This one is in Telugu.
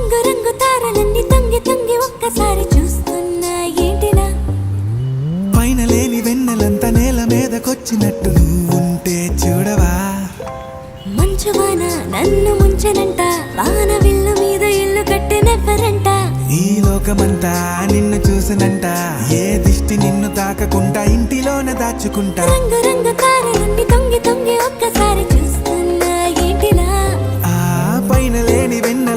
రంగు రంగు తారలన్నీ తొంగి తొంగి ఒక్కసారి చూస్తున్నా ఏంటిలా పైన లేని వెన్నెలంతా నేల మీదకొచ్చినట్టు నువ్వుంటే చూడవా మంచువాన నన్ను ముంచెనంట వాన విల్లు మీద ఇల్లు కట్టెనెవ్వరంట ఈ లోకమంతా నిన్ను చూసినంట ఏ దిష్టి నిన్ను తాకకుండా ఇంటిలోన దాచుకుంటా రంగు రంగు తారలన్నీ తొంగి తొంగి ఒక్కసారి చూస్తున్నా ఏంటిలా ఆ పైన లేని వెన్నెల